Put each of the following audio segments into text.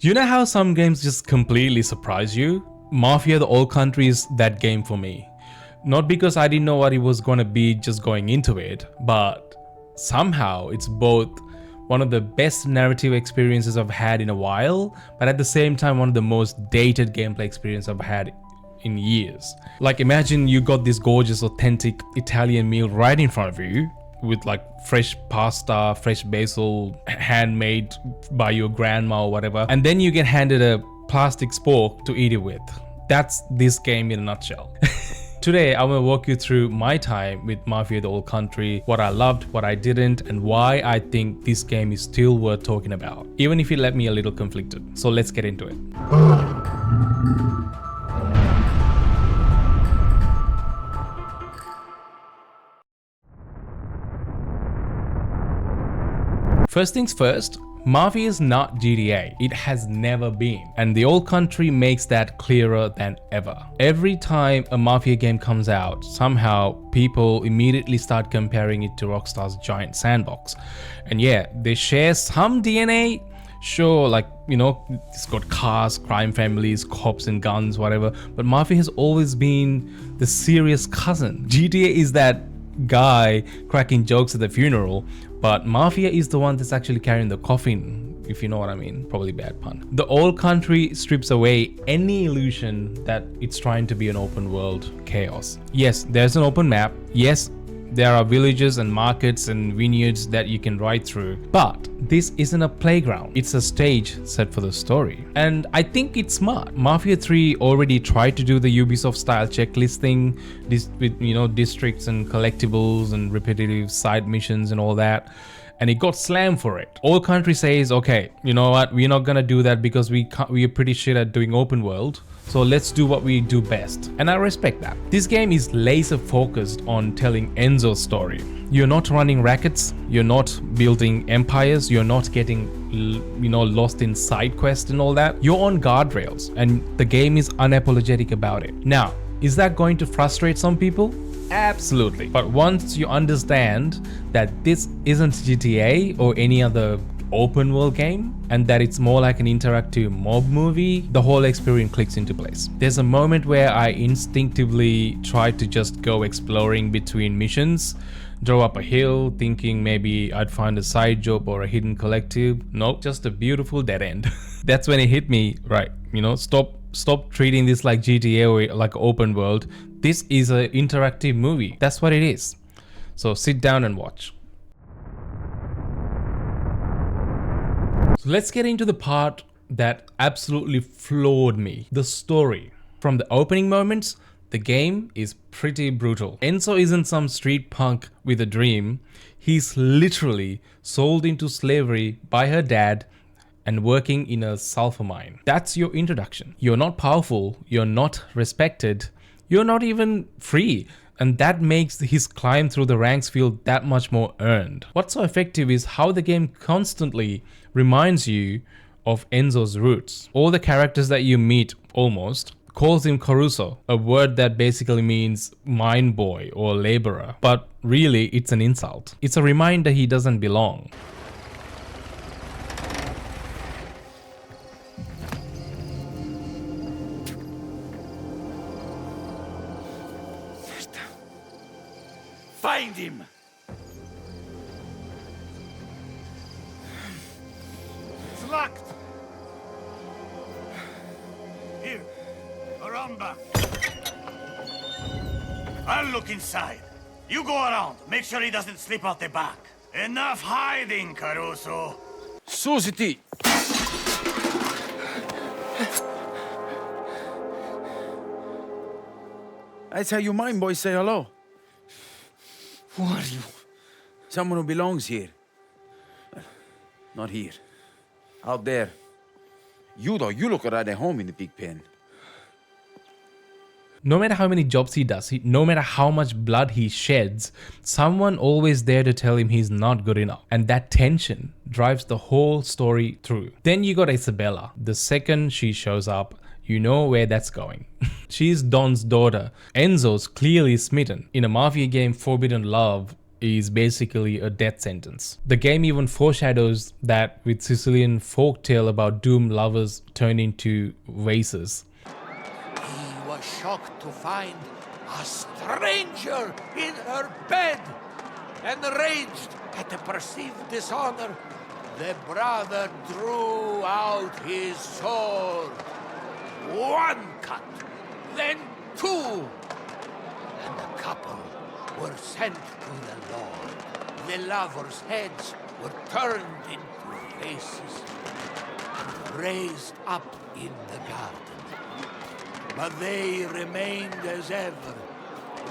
You know how some games just completely surprise you? Mafia the Old Country is that game for me. Not because I didn't know what it was going to be just going into it, but somehow it's both one of the best narrative experiences I've had in a while, but at the same time one of the most dated gameplay experience I've had in years. Like, imagine you got this gorgeous authentic Italian meal right in front of you with like fresh pasta, fresh basil, handmade by your grandma or whatever, and then you get handed a plastic spork to eat it with. That's this game in a nutshell. Today, I'm gonna walk you through my time with Mafia the Old Country, what I loved, what I didn't, and why I think this game is still worth talking about, even if it left me a little conflicted. So let's get into it. First things first, Mafia is not GTA. It has never been. And the Old Country makes that clearer than ever. Every time a Mafia game comes out, somehow people immediately start comparing it to Rockstar's giant sandbox. And yeah, they share some DNA. Sure, like, you know, it's got cars, crime families, cops and guns, whatever. But Mafia has always been the serious cousin. GTA is that guy cracking jokes at the funeral, but Mafia is the one that's actually carrying the coffin, if you know what I mean. Probably bad pun. The Old Country strips away any illusion that it's trying to be an open world chaos. Yes, there's an open map. Yes, there are villages and markets and vineyards that you can ride through, but this isn't a playground. It's a stage set for the story. And I think it's smart. Mafia 3 already tried to do the Ubisoft style checklist thing, with, you know, districts and collectibles and repetitive side missions and all that, and it got slammed for it. Old Country says, okay, you know what, we're not gonna do that because we are pretty shit at doing open world. So let's do what we do best. And I respect that. This game is laser focused on telling Enzo's story. You're not running rackets, you're not building empires, you're not getting, you know, lost in side quests and all that. You're on guardrails and the game is unapologetic about it. Now, is that going to frustrate some people? Absolutely. But once you understand that this isn't GTA or any other open world game, and that it's more like an interactive mob movie, the whole experience clicks into place. There's a moment where I instinctively tried to just go exploring between missions, drove up a hill thinking maybe I'd find a side job or a hidden collective. Nope, just a beautiful dead end. That's when it hit me, right, you know, stop treating this like GTA or like open world. This is an interactive movie. That's what it is. So sit down and watch. So let's get into the part that absolutely floored me. The story. From the opening moments, the game is pretty brutal. Enzo isn't some street punk with a dream. He's literally sold into slavery by her dad and working in a sulfur mine. That's your introduction. You're not powerful, you're not respected, you're not even free. And that makes his climb through the ranks feel that much more earned. What's so effective is how the game constantly reminds you of Enzo's roots. All the characters that you meet, almost, calls him Caruso, a word that basically means mine boy or laborer. But really, it's an insult. It's a reminder he doesn't belong. Find him! It's locked! Here, around back. I'll look inside. You go around. Make sure he doesn't slip out the back. Enough hiding, Caruso. Susiti! That's how you mine boys say hello. Who are you? Someone who belongs here. Not here. Out there. You though, you look right at home in the big pen. No matter how many jobs he does, no matter how much blood he sheds, someone always there to tell him he's not good enough. And that tension drives the whole story through. Then you got Isabella. The second she shows up, you know where that's going. She's Don's daughter. Enzo's clearly smitten. In a Mafia game, forbidden love is basically a death sentence. The game even foreshadows that with Sicilian folktale about doomed lovers turned into vases. He was shocked to find a stranger in her bed. Enraged at the perceived dishonor, the brother drew out his sword. One cut, then two, and the couple were sent to the Lord. The lovers' heads were turned into faces and raised up in the garden. But they remained as ever,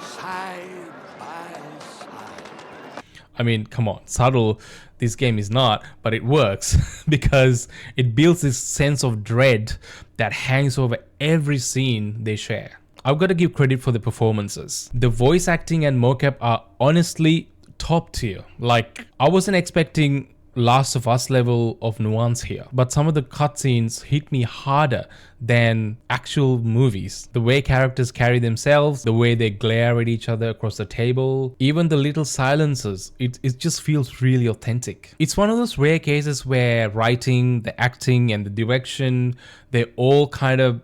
side by side. I mean, come on, subtle this game is not, but it works because it builds this sense of dread that hangs over every scene they share. I've got to give credit for the performances. The voice acting and mocap are honestly top tier. Like, I wasn't expecting Last of Us level of nuance here, but some of the cutscenes hit me harder than actual movies. The way characters carry themselves, the way they glare at each other across the table, even the little silences, it just feels really authentic. It's one of those rare cases where writing, the acting, and the direction, they all kind of,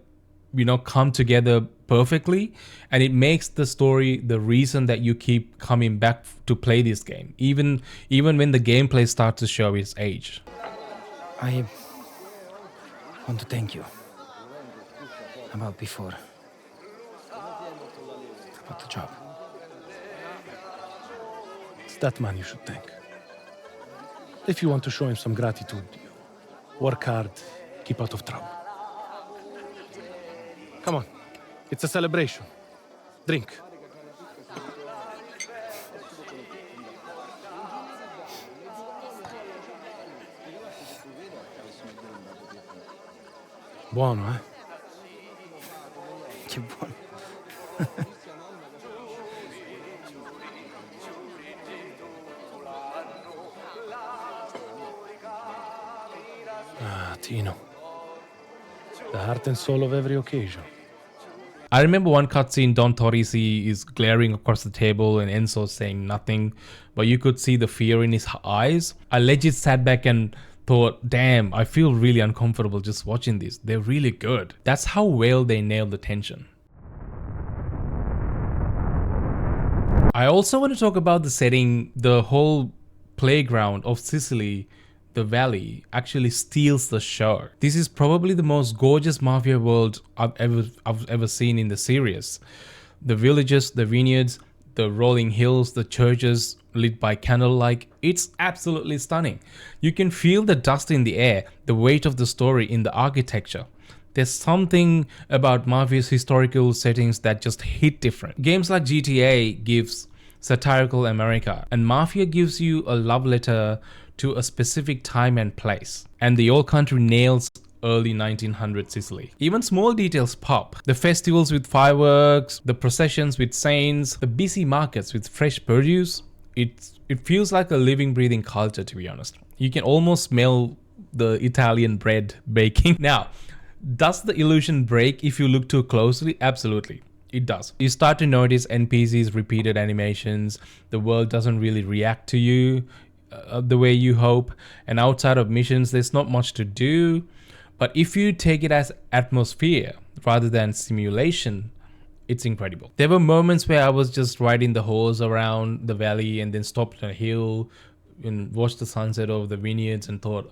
come together perfectly, and it makes the story the reason that you keep coming back to play this game, even when the gameplay starts to show its age. I want to thank you about before, about the job. It's that man you should thank. If you want to show him some gratitude, work hard, keep out of trouble. Come on, it's a celebration. Drink. Buono, eh? Che buono. Ah, Tino. The heart and soul of every occasion. I remember one cutscene, Don Torrisi is glaring across the table and Enzo saying nothing, but you could see the fear in his eyes. I legit sat back and thought, damn, I feel really uncomfortable just watching this. They're really good. That's how well they nailed the tension. I also want to talk about the setting. The whole playground of Sicily, the valley, actually steals the show. This is probably the most gorgeous Mafia world I've ever seen in the series. The villages, the vineyards, the rolling hills, the churches lit by candlelight, it's absolutely stunning. You can feel the dust in the air, the weight of the story in the architecture. There's something about Mafia's historical settings that just hit different. Games like GTA gives satirical America, and Mafia gives you a love letter to a specific time and place. And the old country nails early 1900 Sicily. Even small details pop. The festivals with fireworks, the processions with saints, the busy markets with fresh produce. It feels like a living, breathing culture, to be honest. You can almost smell the Italian bread baking. Now, does the illusion break if you look too closely? Absolutely. It does. You start to notice NPCs' repeated animations. The world doesn't really react to you the way you hope, and outside of missions there's not much to do. But if you take it as atmosphere rather than simulation, it's incredible. There were moments where I was just riding the horse around the valley and then stopped on a hill and watched the sunset over the vineyards and thought,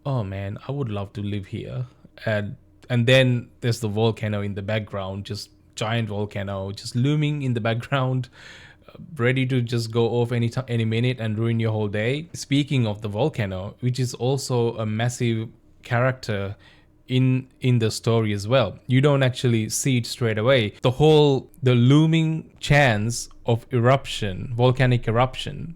oh man, I would love to live here. And then there's the volcano in the background, just giant volcano just looming in the background, ready to just go off any minute and ruin your whole day. Speaking of the volcano, which is also a massive character in the story as well, you don't actually see it straight away. The looming chance of eruption, volcanic eruption,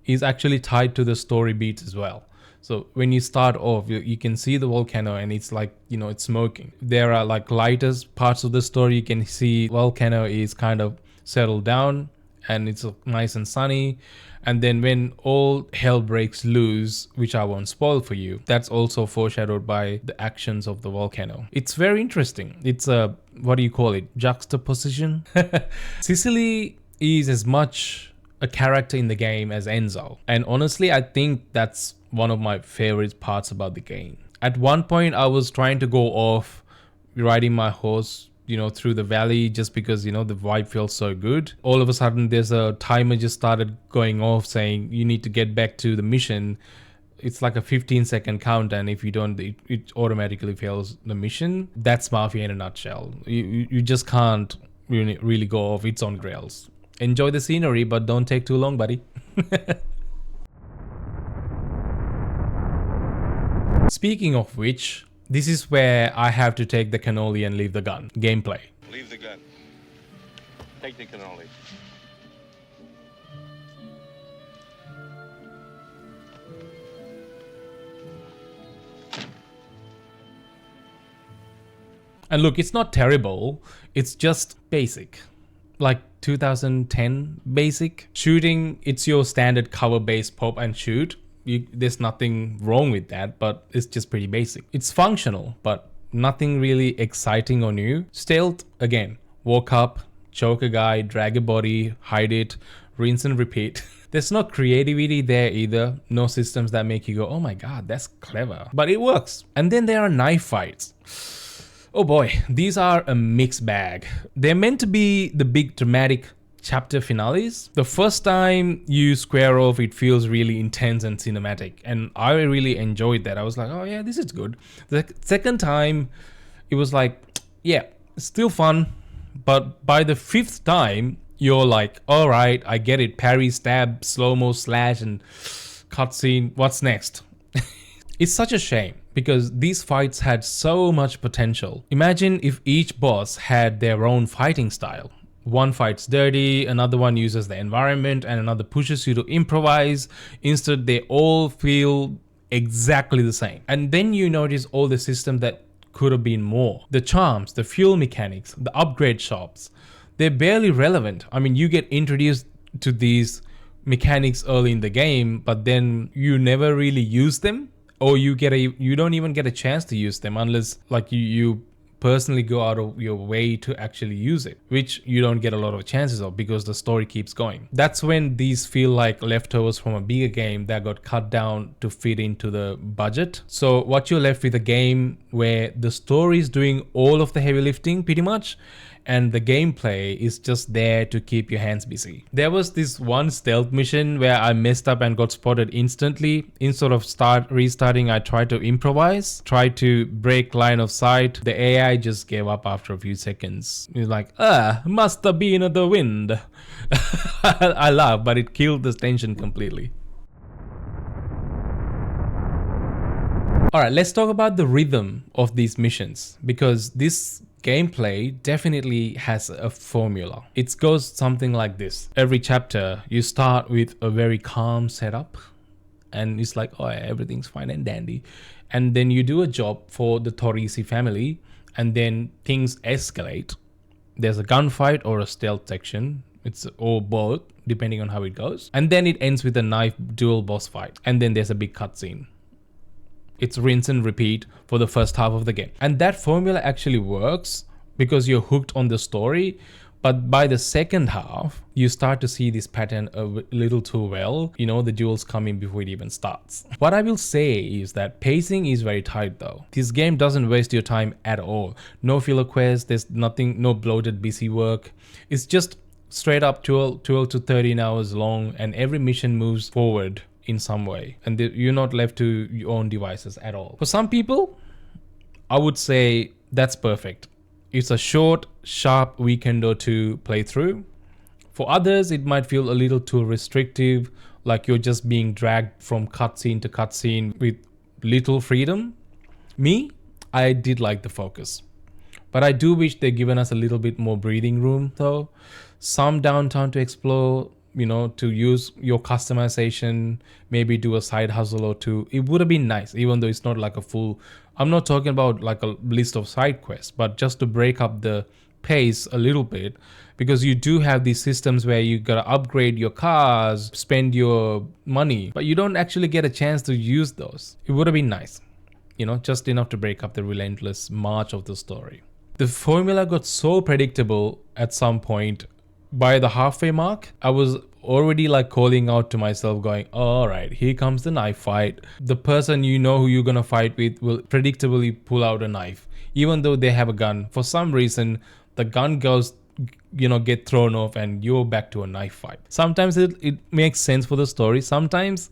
is actually tied to the story beats as well. So when you start off, you can see the volcano and it's like, it's smoking. There are like lighter parts of the story. You can see volcano is kind of settled down and it's nice and sunny. And then when all hell breaks loose, which I won't spoil for you, that's also foreshadowed by the actions of the volcano. It's very interesting. It's a, what do you call it? Juxtaposition? Sicily is as much a character in the game as Enzo. And honestly, I think that's one of my favorite parts about the game. At one point, I was trying to go off riding my horse, through the valley just because, the vibe feels so good. All of a sudden, there's a timer just started going off saying you need to get back to the mission. It's like a 15-second count, and if you don't, it automatically fails the mission. That's Mafia in a nutshell. You just can't really go off its own rails. Enjoy the scenery, but don't take too long, buddy. Speaking of which, this is where I have to take the cannoli and leave the gun. Gameplay. Leave the gun. Take the cannoli. And look, it's not terrible. It's just basic. Like 2010 basic. Shooting, it's your standard cover-based pop and shoot. There's nothing wrong with that, but it's just pretty basic. It's functional, but nothing really exciting or new. Stealth, again, walk up, choke a guy, drag a body, hide it, rinse and repeat. There's no creativity there either. No systems that make you go, oh my god, that's clever. But it works. And then there are knife fights. Oh boy, these are a mixed bag. They're meant to be the big dramatic chapter finales. The first time you square off, it feels really intense and cinematic, and I really enjoyed that. I was like, oh yeah, this is good. The second time it was like, yeah, still fun, but by the fifth time you're like, all right, I get it. Parry, stab, slow-mo, slash, and cutscene. What's next? It's such a shame because these fights had so much potential. Imagine if each boss had their own fighting style. One fights dirty, another one uses the environment, and another pushes you to improvise. Instead, they all feel exactly the same. And then you notice all the systems that could have been more. The charms, the fuel mechanics, the upgrade shops, they're barely relevant. I mean, you get introduced to these mechanics early in the game, but then you never really use them, or you don't even get a chance to use them unless like you personally go out of your way to actually use it, which you don't get a lot of chances of because the story keeps going. That's when these feel like leftovers from a bigger game that got cut down to fit into the budget. So what you're left with a game where the story is doing all of the heavy lifting pretty much, and the gameplay is just there to keep your hands busy. There was this one stealth mission where I messed up and got spotted instantly. Instead of restarting, I tried to improvise, tried to break line of sight. The AI just gave up after a few seconds. It's like, must have been the wind. I laugh, but it killed the tension completely. Alright, let's talk about the rhythm of these missions, because this gameplay definitely has a formula. It goes something like this. Every chapter, you start with a very calm setup, and it's like, oh, everything's fine and dandy. And then you do a job for the Torrisi family, and then things escalate. There's a gunfight or a stealth section. It's or both, depending on how it goes. And then it ends with a knife dual boss fight. And then there's a big cutscene. It's rinse and repeat for the first half of the game. And that formula actually works because you're hooked on the story. But by the second half, you start to see this pattern a little too well. You know, the duels come in before it even starts. What I will say is that pacing is very tight though. This game doesn't waste your time at all. No filler quests, there's nothing, no bloated busy work. It's just straight up 12 to 13 hours long, and every mission moves forward in some way, and you're not left to your own devices at all. For some people, I would say that's perfect. It's a short, sharp weekend or two playthrough. For others, it might feel a little too restrictive, like you're just being dragged from cutscene to cutscene with little freedom. Me, I did like the focus, but I do wish they'd given us a little bit more breathing room though. Some downtime to explore, you know, to use your customization, maybe do a side hustle or two. It would have been nice, even though it's not like a full, I'm not talking about like a list of side quests, but just to break up the pace a little bit, because you do have these systems where you gotta upgrade your cars, spend your money, but you don't actually get a chance to use those. It would have been nice, you know, just enough to break up the relentless march of the story. The formula got so predictable at some point. By the halfway mark, I was already like calling out to myself going, all right, here comes the knife fight. The person you know who you're gonna fight with will predictably pull out a knife. Even though they have a gun, for some reason, the gun goes, get thrown off and you're back to a knife fight. Sometimes it makes sense for the story. Sometimes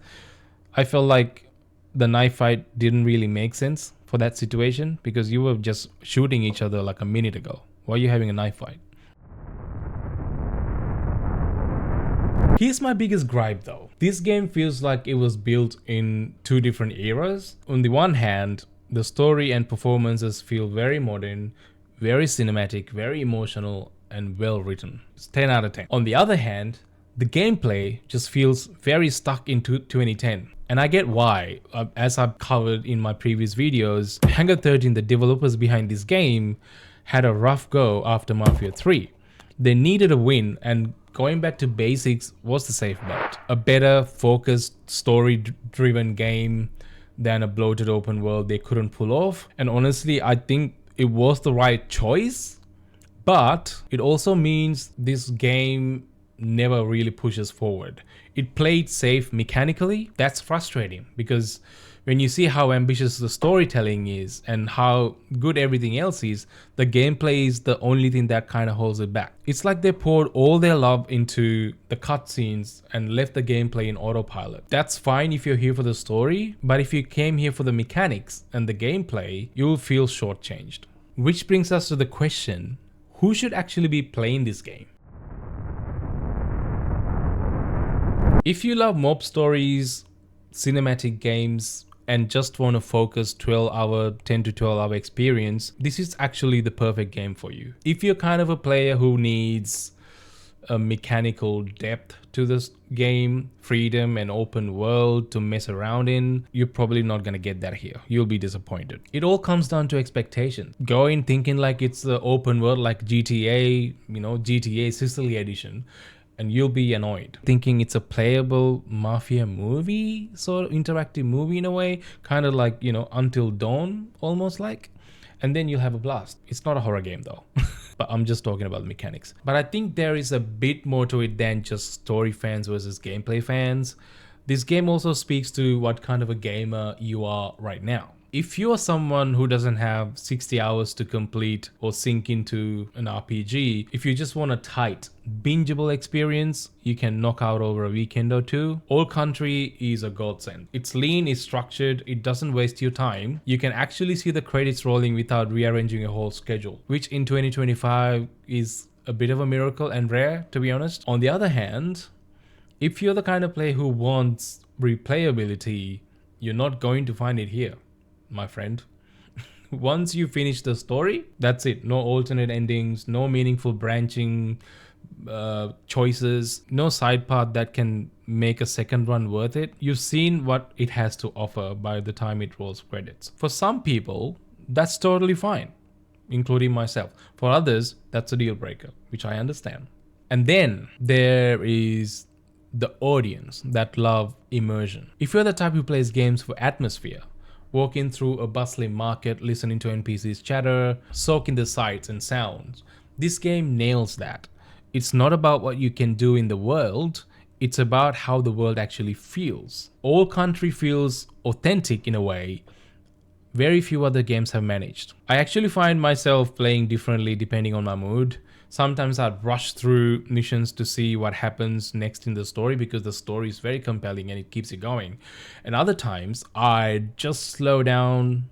I felt like the knife fight didn't really make sense for that situation because you were just shooting each other like a minute ago. Why are you having a knife fight? Here's my biggest gripe though. This game feels like it was built in two different eras. On the one hand, the story and performances feel very modern, very cinematic, very emotional, and well written. It's 10 out of 10. On the other hand, the gameplay just feels very stuck into 2010. And I get why. As I've covered in my previous videos, Hangar 13, the developers behind this game, had a rough go after Mafia 3. They needed a win, and going back to basics was the safe bet. A better, focused, story-driven game than a bloated open world they couldn't pull off. And honestly, I think it was the right choice, but it also means this game never really pushes forward. It played safe mechanically. That's frustrating because when you see how ambitious the storytelling is and how good everything else is, the gameplay is the only thing that kind of holds it back. It's like they poured all their love into the cutscenes and left the gameplay in autopilot. That's fine if you're here for the story, but if you came here for the mechanics and the gameplay, you'll feel shortchanged. Which brings us to the question, who should actually be playing this game? If you love mob stories, cinematic games, and just want to focus 10 to 12 hour experience, this is actually the perfect game for you. If you're kind of a player who needs a mechanical depth to this game, freedom and open world to mess around in, you're probably not going to get that here. You'll be disappointed. It all comes down to expectation. Go in thinking like it's the open world like GTA, GTA Sicily edition, and you'll be annoyed. Thinking it's a playable Mafia movie, sort of interactive movie in a way, kind of like, Until Dawn, almost like, and then you'll have a blast. It's not a horror game though, but I'm just talking about the mechanics. But I think there is a bit more to it than just story fans versus gameplay fans. This game also speaks to what kind of a gamer you are right now. If you're someone who doesn't have 60 hours to complete or sink into an RPG, if you just want a tight, bingeable experience you can knock out over a weekend or two, Old Country is a godsend. It's lean, it's structured, it doesn't waste your time. You can actually see the credits rolling without rearranging your whole schedule, which in 2025 is a bit of a miracle and rare, to be honest. On the other hand, if you're the kind of player who wants replayability, you're not going to find it here, my friend. Once you finish the story, that's it. No alternate endings, no meaningful branching choices, no side path that can make a second run worth it. You've seen what it has to offer by the time it rolls credits. For some people, that's totally fine, including myself. For others, that's a deal breaker, which I understand. And then there is the audience that love immersion. If you're the type who plays games for atmosphere, walking through a bustling market, listening to NPCs chatter, soak in the sights and sounds, this game nails that. It's not about what you can do in the world, it's about how the world actually feels. Old Country feels authentic in a way very few other games have managed. I actually find myself playing differently depending on my mood. Sometimes I'd rush through missions to see what happens next in the story because the story is very compelling and it keeps you going. And other times I'd just slow down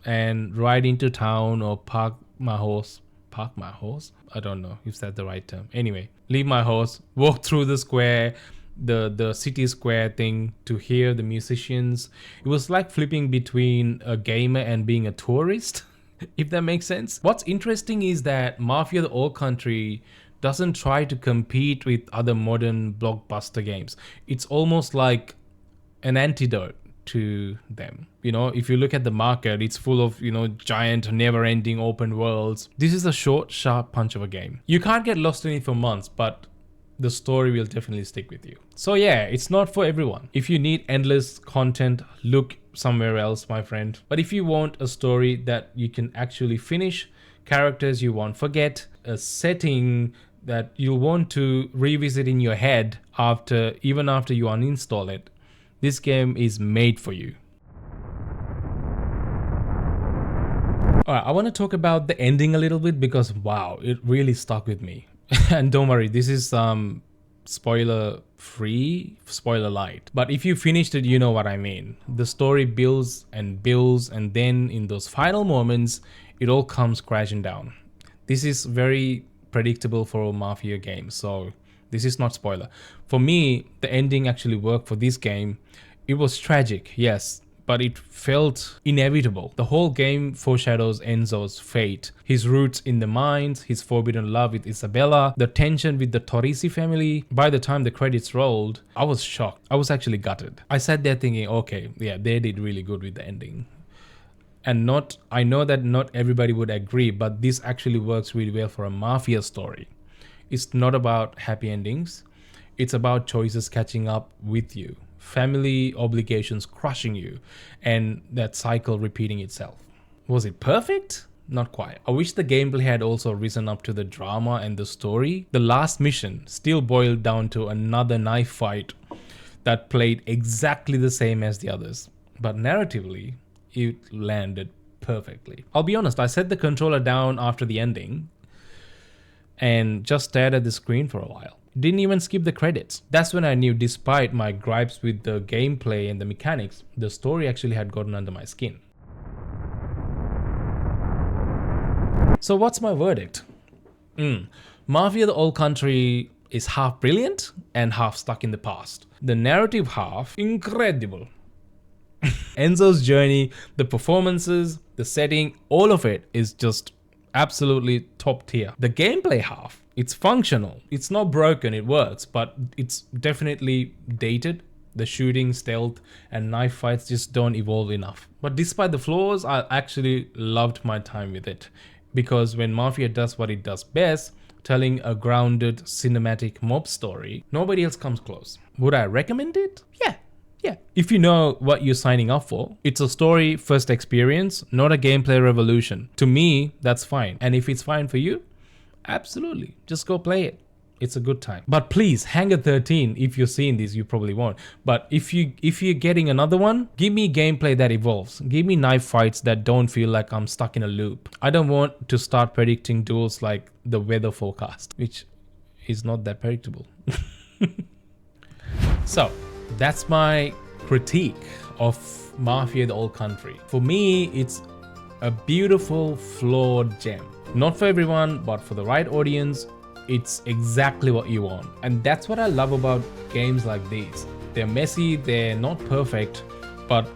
and ride into town or park my horse? I don't know if that's the right term. Anyway, leave my horse, walk through the square, the city square thing to hear the musicians. It was like flipping between a gamer and being a tourist. If that makes sense. What's interesting is that Mafia the Old Country doesn't try to compete with other modern blockbuster games. It's almost like an antidote to them. If you look at the market, it's full of, giant, never-ending open worlds. This is a short, sharp punch of a game. You can't get lost in it for months, but the story will definitely stick with you. So yeah, it's not for everyone. If you need endless content, look somewhere else, my friend. But if you want a story that you can actually finish, characters you won't forget, a setting that you'll want to revisit in your head even after you uninstall it. This game is made for you. Alright, I want to talk about the ending a little bit because wow, it really stuck with me. And don't worry, this is spoiler free, spoiler light. But if you finished it, you know what I mean. The story builds, and then in those final moments, it all comes crashing down. This is very predictable for a Mafia game, so this is not spoiler. For me, the ending actually worked for this game. It was tragic, yes, but it felt inevitable. The whole game foreshadows Enzo's fate, his roots in the mines, his forbidden love with Isabella, the tension with the Torrisi family. By the time the credits rolled, I was shocked. I was actually gutted. I sat there thinking, okay, yeah, they did really good with the ending. And I know that not everybody would agree, but this actually works really well for a Mafia story. It's not about happy endings. It's about choices catching up with you, family obligations crushing you, and that cycle repeating itself. Was it perfect? Not quite. I wish the gameplay had also risen up to the drama and the story. The last mission still boiled down to another knife fight that played exactly the same as the others. But narratively, it landed perfectly. I'll be honest, I set the controller down after the ending and just stared at the screen for a while. Didn't even skip the credits. That's when I knew, despite my gripes with the gameplay and the mechanics, the story actually had gotten under my skin. So what's my verdict? Mafia the Old Country is half brilliant and half stuck in the past. The narrative half, incredible. Enzo's journey, the performances, the setting, all of it is just absolutely top tier. The gameplay half, it's functional. It's not broken, it works, but it's definitely dated. The shooting, stealth, and knife fights just don't evolve enough. But despite the flaws, I actually loved my time with it. Because when Mafia does what it does best, telling a grounded cinematic mob story, nobody else comes close. Would I recommend it? Yeah. If you know what you're signing up for. It's a story first experience, not a gameplay revolution. To me, that's fine. And if it's fine for you, absolutely, just go play it. It's a good time. But please, Hangar 13, if you're seeing this, you probably won't. But if you're getting another one, give me gameplay that evolves. Give me knife fights that don't feel like I'm stuck in a loop. I don't want to start predicting duels like the weather forecast, which is not that predictable. So, that's my critique of Mafia the Old Country. For me, it's a beautiful, flawed gem. Not for everyone, but for the right audience, it's exactly what you want. And that's what I love about games like these. They're messy, they're not perfect, but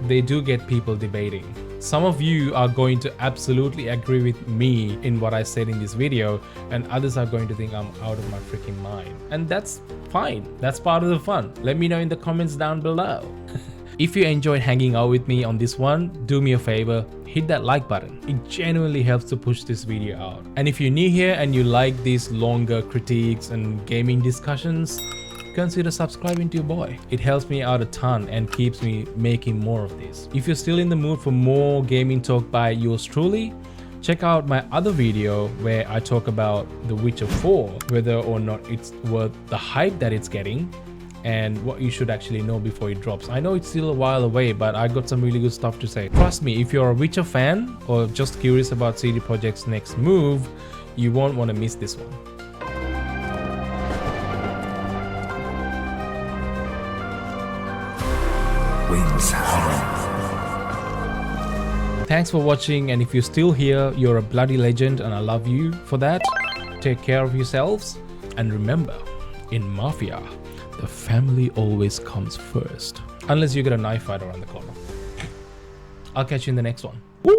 they do get people debating. Some of you are going to absolutely agree with me in what I said in this video, and others are going to think I'm out of my freaking mind. And that's fine. That's part of the fun. Let me know in the comments down below. If you enjoyed hanging out with me on this one, do me a favor, hit that like button. It genuinely helps to push this video out. And if you're new here and you like these longer critiques and gaming discussions, consider subscribing to your boy. It helps me out a ton and keeps me making more of this. If you're still in the mood for more gaming talk by yours truly, check out my other video where I talk about The Witcher 4, whether or not it's worth the hype that it's getting, and what you should actually know before it drops. I know it's still a while away, but I got some really good stuff to say. Trust me, if you're a Witcher fan or just curious about CD Projekt's next move, you won't want to miss this one. Thanks for watching, and if you're still here, you're a bloody legend and I love you for that. Take care of yourselves, and remember, in Mafia, the family always comes first. Unless you get a knife fight around the corner. I'll catch you in the next one. Woo!